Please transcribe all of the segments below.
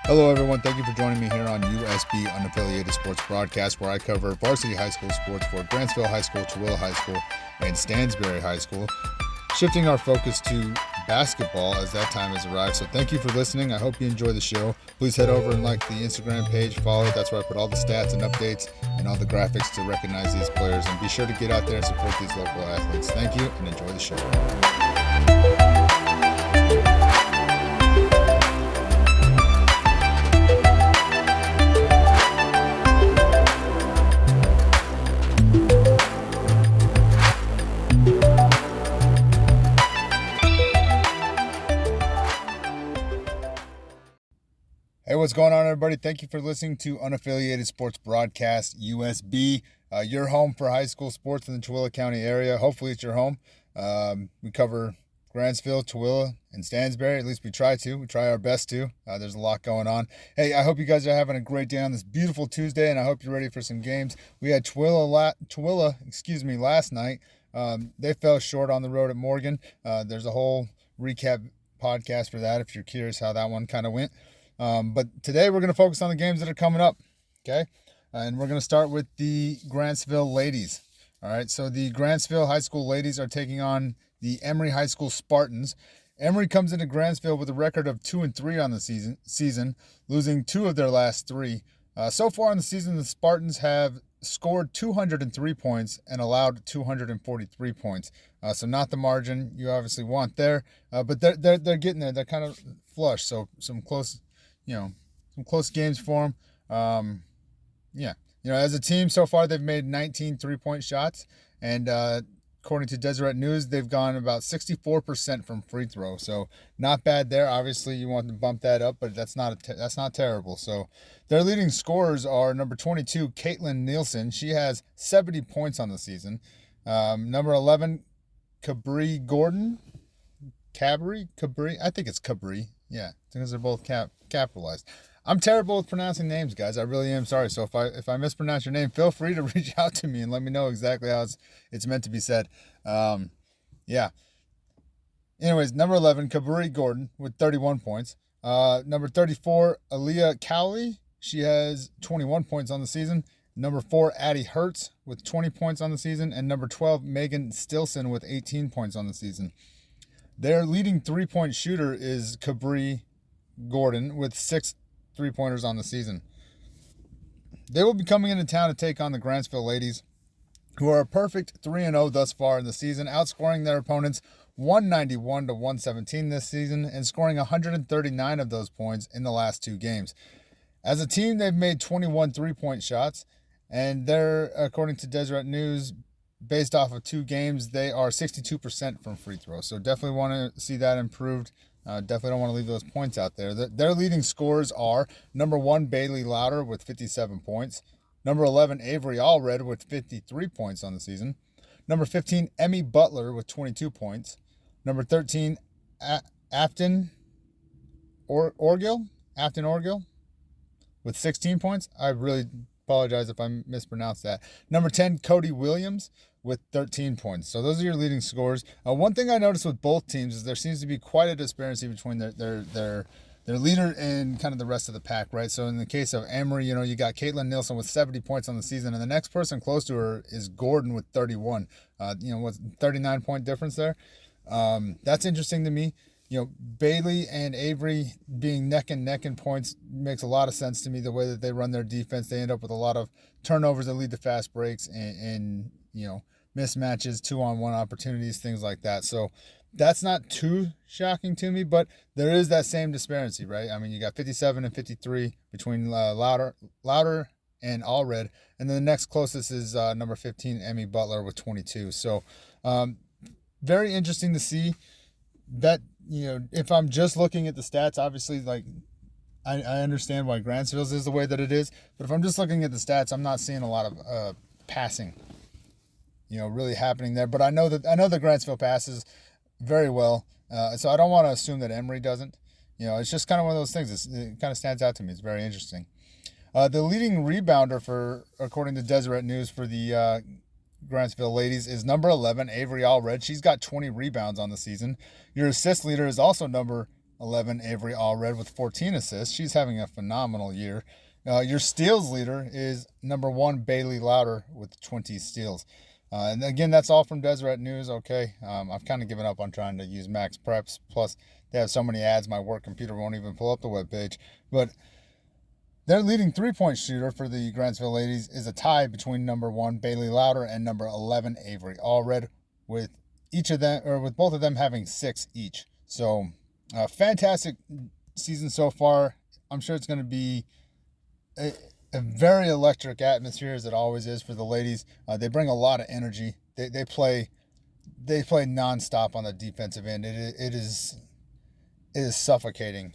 Hello, everyone. Thank you for joining me here on USB Unaffiliated Sports Broadcast, where I cover varsity high school sports for Grantsville High School, Tooele High School, and Stansbury High School, shifting our focus to basketball as that time has arrived. So thank you for listening. I hope you enjoy the show. Please head over and like the Instagram page, follow it. That's where I put all the stats and updates and all the graphics to recognize these players. And be sure to get out there and support these local athletes. Thank you and enjoy the show. Hey, what's going on, everybody? Thank you for listening to Unaffiliated Sports Broadcast, USB, your home for high school sports in the Tooele County area. Hopefully it's your home. We cover Grantsville, Tooele, and Stansbury. At least we try to. We try our best to. There's a lot going on. Hey, I hope you guys are having a great day on this beautiful Tuesday, and I hope you're ready for some games. We had Tooele last night. They fell short on the road at Morgan. There's a whole recap podcast for that if you're curious how that one kind of went. But today we're going to focus on the games that are coming up, okay? And we're going to start with the Grantsville ladies, all right? So the Grantsville High School ladies are taking on the Emery High School Spartans. Emery comes into Grantsville with a record of 2-3 on the season, losing 2 of their last 3. So far in the season, the Spartans have scored 203 points and allowed 243 points. So not the margin you obviously want there, but they're getting there. They're kind of flush, so some close games for them. As a team so far, they've made 19 three-point shots, and according to Deseret News, they've gone about 64% from free throw. So not bad there. Obviously, you want to bump that up, but that's not terrible. So their leading scorers are number 22, Caitlin Nielsen. She has 70 points on the season. Number 11, Cabri Gordon. Cabri? I think it's Cabri. Yeah, because they're both capitalized. I'm terrible with pronouncing names, guys. I really am sorry. So if I mispronounce your name, feel free to reach out to me and let me know exactly how it's meant to be said. Anyways, number 11, Cabri Gordon with 31 points. Number 34, Aaliyah Cowley. She has 21 points on the season. Number 4, Addie Hertz with 20 points on the season. And number 12, Megan Stilson with 18 points on the season. Their leading three-point shooter is Cabri Gordon with 6 three-pointers on the season. They will be coming into town to take on the Grantsville ladies, who are a perfect 3-0 thus far in the season, outscoring their opponents 191 to 117 this season and scoring 139 of those points in the last 2 games. As a team, they've made 21 three-point shots, and they're, according to Deseret News, based off of 2 games, they are 62% from free throws. So definitely want to see that improved. Definitely don't want to leave those points out there. Their leading scorers are number 1, Bailey Louder with 57 points. Number 11, Avery Allred with 53 points on the season. Number 15, Emmy Butler with 22 points. Number 13, Afton Orgill with 16 points. I really apologize if I mispronounced that. Number 10, Cody Williams with 13 points. So those are your leading scorers. One thing I noticed with both teams is there seems to be quite a disparity between their leader and kind of the rest of the pack, right? So in the case of Emery, you got Caitlin Nielsen with 70 points on the season, and the next person close to her is Gordon with 31. What's 39-point difference there? That's interesting to me. Bailey and Avery being neck and neck in points makes a lot of sense to me. The way that they run their defense, they end up with a lot of turnovers that lead to fast breaks and mismatches, 2-on-1 opportunities, things like that. So that's not too shocking to me, but there is that same disparity, right? I mean, you got 57 and 53 between Louder and Allred, and then the next closest is number 15, Emmy Butler with 22. So very interesting to see that. If I'm just looking at the stats, obviously, I understand why Grantsville's is the way that it is, but if I'm just looking at the stats, I'm not seeing a lot of passing, really happening there. But I know the Grantsville passes very well, so I don't want to assume that Emery doesn't. It's just kind of one of those things. It kind of stands out to me. It's very interesting. The leading rebounder according to Deseret News for the Grantsville ladies is number 11, Avery Allred. She's got 20 rebounds on the season. Your assist leader is also number 11, Avery Allred with 14 assists. She's having a phenomenal year. Your steals leader is number 1, Bailey Louder with 20 steals. And again, that's all from Deseret News, okay? I've kind of given up on trying to use Max Preps. Plus, they have so many ads, my work computer won't even pull up the webpage. But their leading three-point shooter for the Grantsville ladies is a tie between number 1, Bailey Louder, and number 11, Avery Allred, with both of them having 6 each. So, fantastic season so far. I'm sure it's going to be a very electric atmosphere, as it always is for the ladies. They bring a lot of energy. They play nonstop on the defensive end. It is suffocating,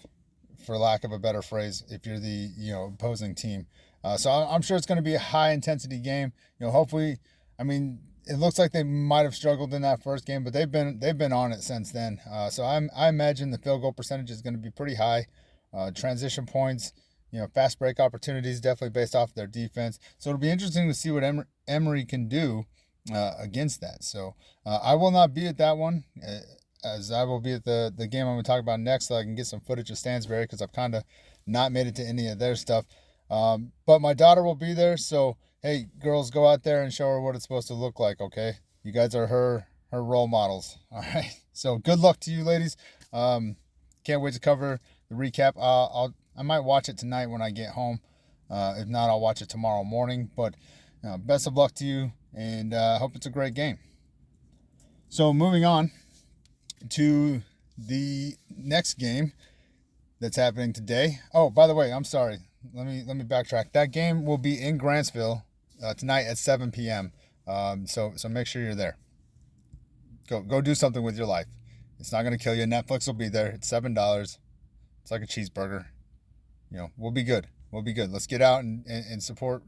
for lack of a better phrase, if you're the opposing team. So I'm sure it's going to be a high intensity game. Hopefully, it looks like they might have struggled in that first game, but they've been on it since then. So I imagine the field goal percentage is going to be pretty high. Transition points, fast break opportunities, definitely based off their defense. So it'll be interesting to see what Emery can do against that. So I will not be at that one, as I will be at the game I'm going to talk about next, so I can get some footage of Stansbury, because I've kind of not made it to any of their stuff. But my daughter will be there, so hey, girls, go out there and show her what it's supposed to look like, okay? You guys are her role models, all right? So good luck to you, ladies. Can't wait to cover the recap. I might watch it tonight when I get home. If not, I'll watch it tomorrow morning. But best of luck to you, and hope it's a great game. So moving on to the next game that's happening today. Oh, by the way, I'm sorry. Let me backtrack. That game will be in Grantsville tonight at 7 p.m. So make sure you're there. Go do something with your life. It's not going to kill you. Netflix will be there. It's $7. It's like a cheeseburger. We'll be good. We'll be good. Let's get out and support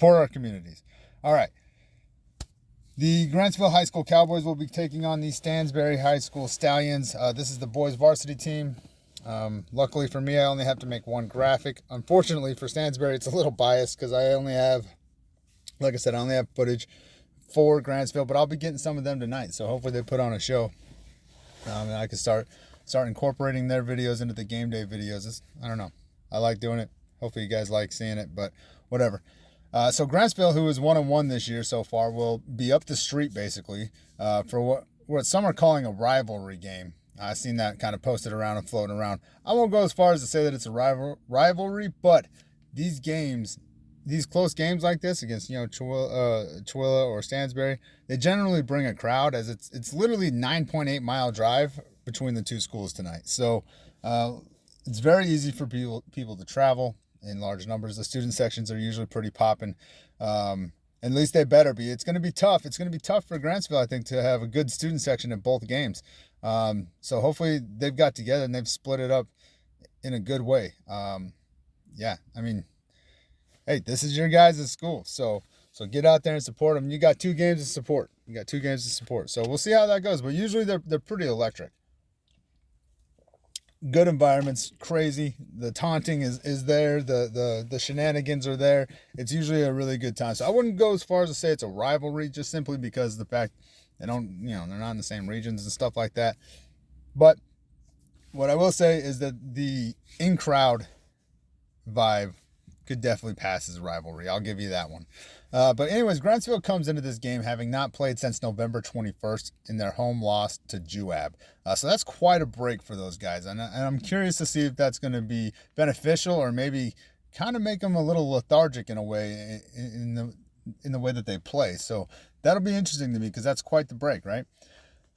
our communities. All right. The Grantsville High School Cowboys will be taking on the Stansbury High School Stallions. This is the boys varsity team. Luckily for me, I only have to make one graphic. Unfortunately for Stansbury, it's a little biased because I only have, like I said, I only have footage for Grantsville, but I'll be getting some of them tonight. So hopefully they put on a show. And I can start incorporating their videos into the game day videos. I don't know. I like doing it. Hopefully you guys like seeing it, but whatever. So Grantsville, who is 1-1 this year so far, will be up the street basically for what some are calling a rivalry game. I've seen that kind of posted around and floating around. I won't go as far as to say that it's a rivalry, but these close games like this against Chewilla or Stansbury, they generally bring a crowd, as it's literally 9.8 mile drive between the two schools tonight. So it's very easy for people to travel in large numbers. The student sections are usually pretty popping. At least they better be. It's going to be tough. It's going to be tough for Grantsville, I think, to have a good student section at both games. So hopefully they've got together and they've split it up in a good way. Hey, this is your guys' school. So get out there and support them. You got 2 games to support. So we'll see how that goes. But usually they're pretty electric. Good environments, crazy. The taunting is there. The shenanigans are there. It's usually a really good time. So I wouldn't go as far as to say it's a rivalry, just simply because of the fact they're not in the same regions and stuff like that. But what I will say is that the in-crowd vibe could definitely pass as a rivalry. I'll give you that one. But anyways, Grantsville comes into this game having not played since November 21st in their home loss to Juab. So that's quite a break for those guys. And I'm curious to see if that's going to be beneficial or maybe kind of make them a little lethargic in a way in the way that they play. So that'll be interesting to me because that's quite the break, right?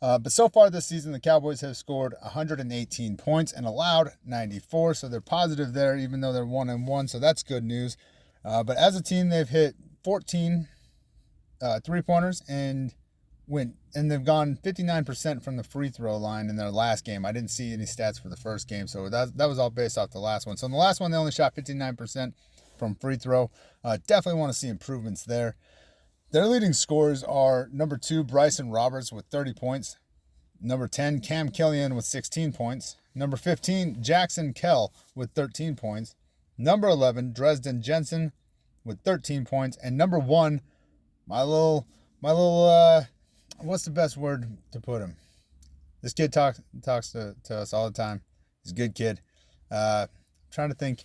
But so far this season, the Cowboys have scored 118 points and allowed 94. So they're positive there, even though they're 1-1. So that's good news. But as a team, they've hit 14 3-pointers and they've gone 59% from the free throw line in their last game. I didn't see any stats for the first game, so that was all based off the last one. So in the last one, they only shot 59% from free throw. Definitely want to see improvements there. Their leading scorers are number 2, Bryson Roberts with 30 points. Number 10, Cam Killian with 16 points. Number 15, Jackson Kell with 13 points. Number 11, Dresden Jensen with 13 points. And number 1, my little, what's the best word to put him? This kid talks to us all the time. He's a good kid. I'm trying to think.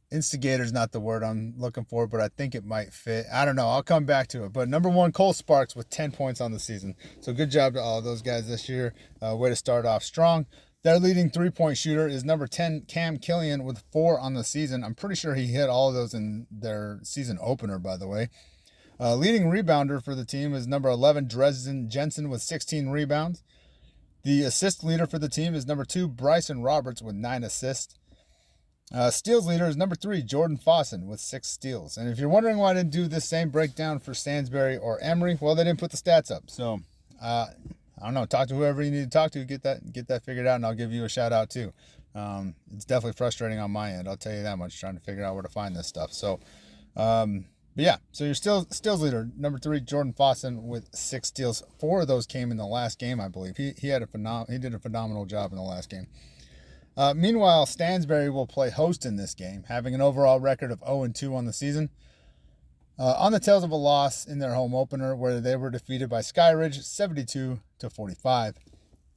Instigator's not the word I'm looking for, but I think it might fit. I don't know. I'll come back to it. But number 1, Cole Sparks with 10 points on the season. So good job to all of those guys this year. Way to start off strong. Their leading 3-point shooter is number 10, Cam Killian, with 4 on the season. I'm pretty sure he hit all of those in their season opener, by the way. Leading rebounder for the team is number 11, Dresden Jensen, with 16 rebounds. The assist leader for the team is number 2, Bryson Roberts, with 9 assists. Steals leader is number 3, Jordan Fawson, with 6 steals. And if you're wondering why I didn't do this same breakdown for Stansbury or Emery, well, they didn't put the stats up. So, I don't know. Talk to whoever you need to talk to. Get that figured out, and I'll give you a shout out too. It's definitely frustrating on my end. I'll tell you that much. Trying to figure out where to find this stuff. So, but yeah. So your steals leader, number 3, Jordan Fawson, with 6 steals. 4 of those came in the last game, I believe. He did a phenomenal job in the last game. Meanwhile, Stansbury will play host in this game, having an overall record of 0-2 on the season. On the tails of a loss in their home opener, where they were defeated by Skyridge 72-45.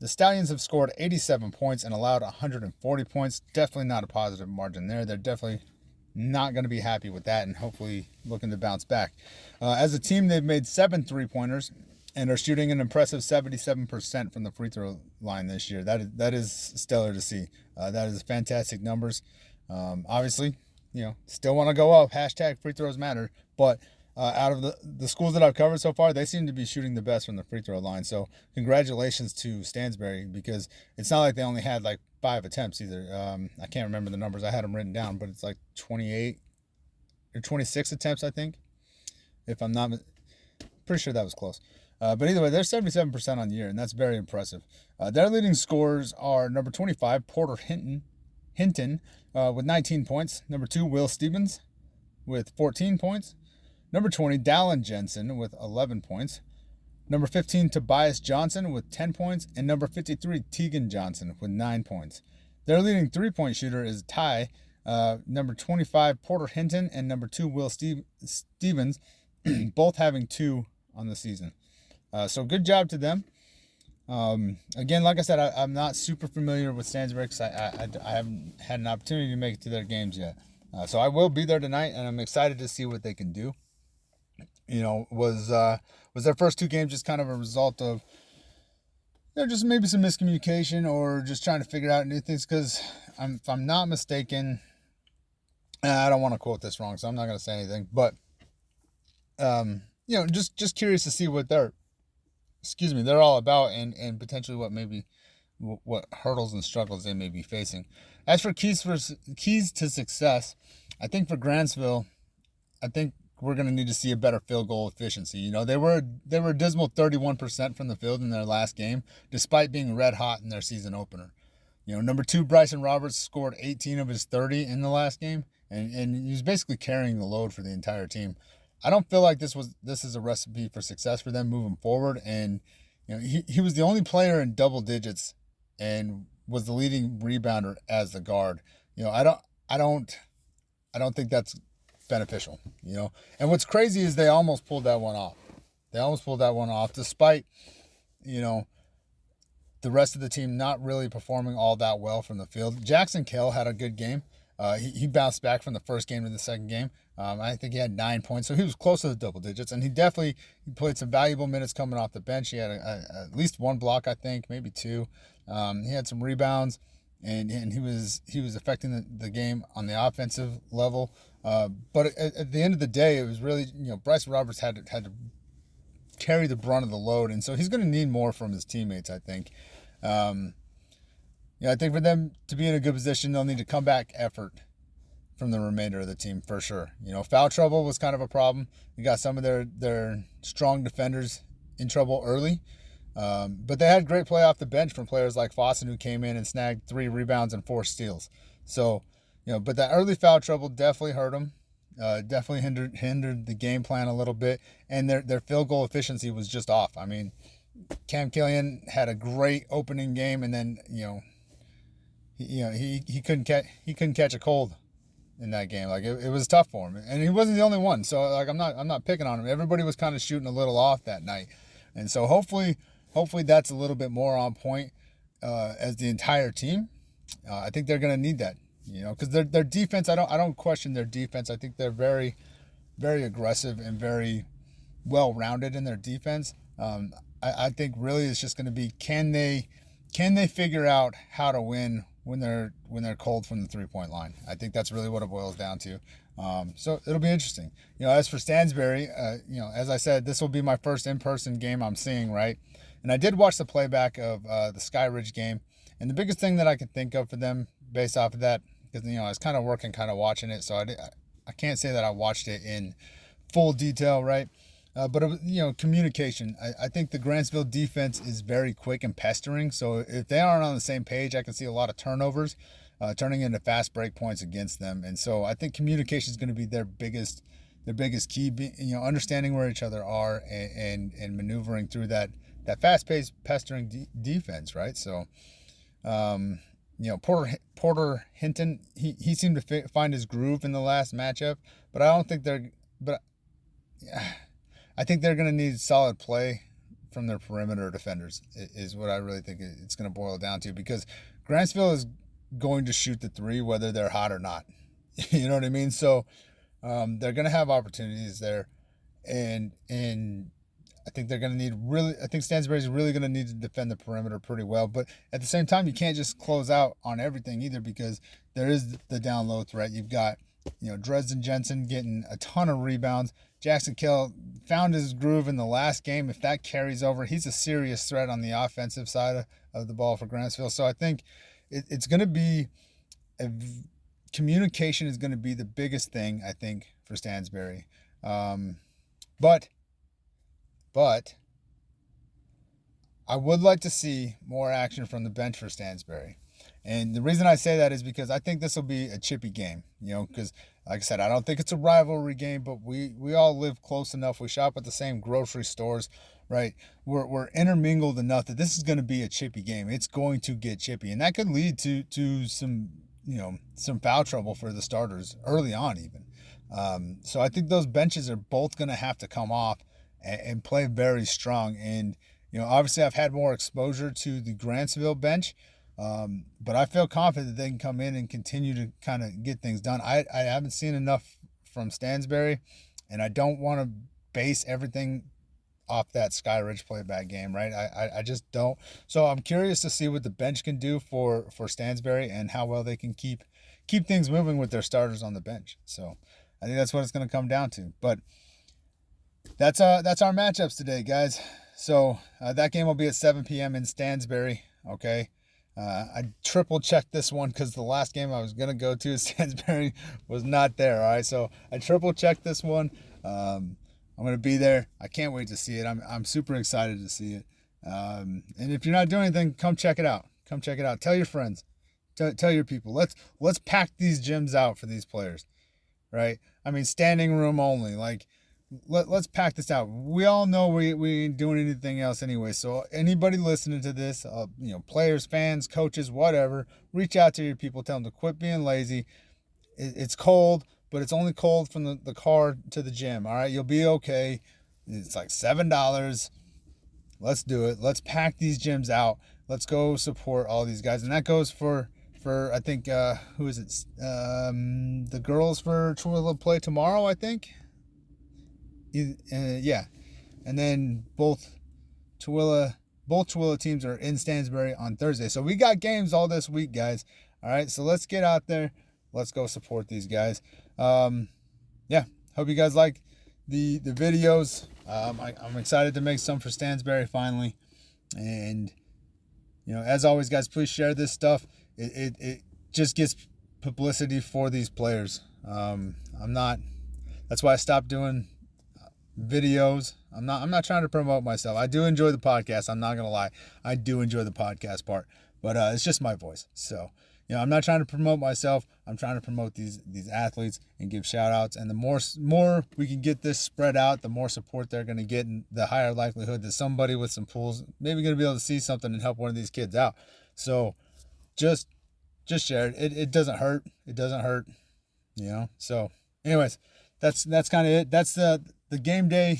The Stallions have scored 87 points and allowed 140 points. Definitely not a positive margin there. They're definitely not going to be happy with that, and hopefully looking to bounce back. As a team, they've made 7 3-pointers and are shooting an impressive 77% from the free throw line this year. That is stellar to see. That is fantastic numbers. Obviously, still want to go up. Hashtag free throws matter. But out of the schools that I've covered so far, they seem to be shooting the best from the free throw line. So congratulations to Stansbury, because it's not like they only had like 5 attempts either. I can't remember the numbers. I had them written down, but it's like 28 or 26 attempts, I think. If I'm not pretty sure that was close. But either way, they're 77% on the year, and that's very impressive. Their leading scorers are number 25, Porter Hinton, with 19 points. Number 2, Will Stevens, with 14 points. Number 20, Dallin Jensen, with 11 points. Number 15, Tobias Johnson, with 10 points. And number 53, Tegan Johnson, with 9 points. Their leading 3-point shooter is Ty, number 25, Porter Hinton, and number 2, Will Stevens, both having 2 on the season. So good job to them. Again, like I said, I'm not super familiar with Stansbury because I haven't had an opportunity to make it to their games yet. So I will be there tonight, and I'm excited to see what they can do. Was their first 2 games just kind of a result of just maybe some miscommunication or just trying to figure out new things? Because if I'm not mistaken, I don't want to quote this wrong, so I'm not going to say anything. But just curious to see what they're all about, and potentially what hurdles and struggles they may be facing. As for keys to success, I think for Grantsville, we're going to need to see a better field goal efficiency. They were a dismal 31% from the field in their last game, despite being red hot in their season opener. Number 2, Bryson Roberts, scored 18 of his 30 in the last game, and he was basically carrying the load for the entire team. I don't feel like this is a recipe for success for them moving forward. And he was the only player in double digits and was the leading rebounder as the guard. I don't think that's beneficial. And what's crazy is they almost pulled that one off. Despite the rest of the team not really performing all that well from the field. Jackson Kell had a good game. He bounced back from the first game to the second game. I think he had 9 points, so he was close to the double digits, and he played some valuable minutes coming off the bench. He had at least 1 block, I think, maybe 2. He had some rebounds, and he was affecting the game on the offensive level. But at the end of the day, it was really Bryson Roberts had to carry the brunt of the load, and so he's going to need more from his teammates, I think. I think for them to be in a good position, they'll need to come back effort from the remainder of the team for sure. Foul trouble was kind of a problem. You got some of their strong defenders in trouble early. But they had great play off the bench from players like Fawson, who came in and snagged 3 rebounds and 4 steals. So, but that early foul trouble definitely hurt them. Definitely hindered the game plan a little bit. And their field goal efficiency was just off. I mean, Cam Killian had a great opening game, and then, he couldn't catch a cold in that game. Like it was tough for him, and he wasn't the only one. So like I'm not picking on him. Everybody was kind of shooting a little off that night, and so hopefully that's a little bit more on point as the entire team. I think they're going to need that, because their defense. I don't question their defense. I think they're very, very aggressive and very well rounded in their defense. I think really it's just going to be can they figure out how to win when they're cold from the 3-point line. I think that's really what it boils down to. So it'll be interesting. As for Stansbury, as I said, this will be my first in-person game I'm seeing, right? And I did watch the playback of the Sky Ridge game, and the biggest thing that I could think of for them based off of that, because I was kind of working, kind of watching it, so I can't say that I watched it in full detail, right? But communication. I think the Grantsville defense is very quick and pestering. So if they aren't on the same page, I can see a lot of turnovers turning into fast break points against them. And so I think communication is going to be their biggest key. Understanding where each other are and maneuvering through that fast-paced pestering defense, right? So, Porter Hinton, he seemed to find his groove in the last matchup, but I don't think I think they're going to need solid play from their perimeter defenders is what I really think it's going to boil down to, because Grantsville is going to shoot the three whether they're hot or not. You know what I mean? So they're going to have opportunities there, and I think they're going to need I think Stansbury's really going to need to defend the perimeter pretty well. But at the same time, you can't just close out on everything either, because there is the down low threat. You've got, Dresden Jensen getting a ton of rebounds. Jackson Kell found his groove in the last game. If that carries over, he's a serious threat on the offensive side of the ball for Grantsville. So I think it's going to be communication is going to be the biggest thing, I think, for Stansbury. But I would like to see more action from the bench for Stansbury. And the reason I say that is because I think this will be a chippy game, because like I said, I don't think it's a rivalry game, but we all live close enough. We shop at the same grocery stores, right? We're intermingled enough that this is going to be a chippy game. It's going to get chippy, and that could lead to some foul trouble for the starters early on even. So I think those benches are both going to have to come off and play very strong. And, obviously I've had more exposure to the Grantsville bench, but I feel confident that they can come in and continue to kind of get things done. I haven't seen enough from Stansbury, and I don't want to base everything off that Sky Ridge playback game, right? I just don't. So I'm curious to see what the bench can do for Stansbury and how well they can keep things moving with their starters on the bench. So I think that's what it's going to come down to. But that's our matchups today, guys. So that game will be at 7 p.m. in Stansbury, okay? I triple-checked this one because the last game I was going to go to, Stansbury, was not there, all right? So I triple-checked this one. I'm going to be there. I can't wait to see it. I'm super excited to see it. And if you're not doing anything, come check it out. Come check it out. Tell your friends. Tell your people. Let's pack these gyms out for these players, right? I mean, standing room only. Like, let's pack this out. We all know we ain't doing anything else anyway. So anybody listening to this, players, fans, coaches, whatever, reach out to your people. Tell them to quit being lazy. It's cold, but it's only cold from the car to the gym. All right, you'll be okay. It's like $7. Let's do it. Let's pack these gyms out. Let's go support all these guys, and that goes for I think who is it? The girls for Tooele play tomorrow, I think. Yeah, and then both Tooele teams are in Stansbury on Thursday. So we got games all this week, guys. All right, so let's get out there. Let's go support these guys. Yeah, hope you guys like the videos. I'm excited to make some for Stansbury finally. And, as always, guys, please share this stuff. It just gets publicity for these players. That's why I stopped doing videos. I'm not trying to promote myself. I do enjoy the podcast. I'm not going to lie. I do enjoy the podcast part, but it's just my voice. So, I'm not trying to promote myself. I'm trying to promote these athletes and give shout outs. And the more we can get this spread out, the more support they're going to get, and the higher likelihood that somebody with some pools maybe going to be able to see something and help one of these kids out. So just share it. It doesn't hurt. It doesn't hurt, So anyways, that's kind of it. That's the game day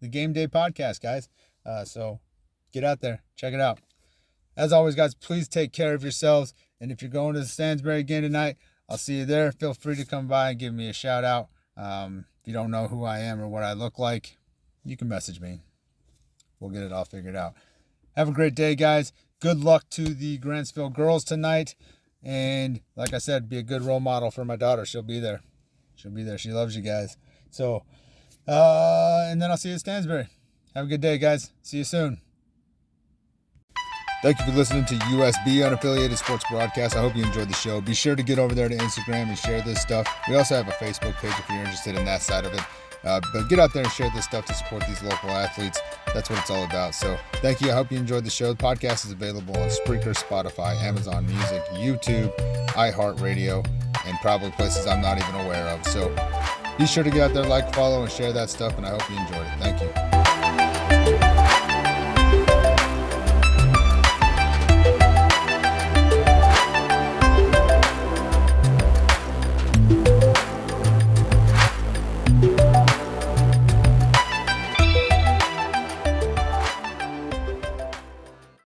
podcast, guys. So get out there, check it out. As always, guys, please take care of yourselves And if you're going to the Stansbury game tonight, I'll see you there. Feel free to come by and give me a shout out. If you don't know who I am or what I look like, you can message me. We'll get it all figured out. Have a great day, guys. Good luck to the Grantsville girls tonight. And like I said, be a good role model for my daughter. She'll be there. She loves you guys. So, and then I'll see you at Stansbury. Have a good day, guys. See you soon. Thank you for listening to USB Unaffiliated Sports Broadcast. I hope you enjoyed the show. Be sure to get over there to Instagram and share this stuff. We also have a Facebook page if you're interested in that side of it. But get out there and share this stuff to support these local athletes. That's what it's all about. So thank you. I hope you enjoyed the show. The podcast is available on Spreaker, Spotify, Amazon Music, YouTube, iHeartRadio, and probably places I'm not even aware of. So be sure to get out there, like, follow, and share that stuff. And I hope you enjoyed it. Thank you.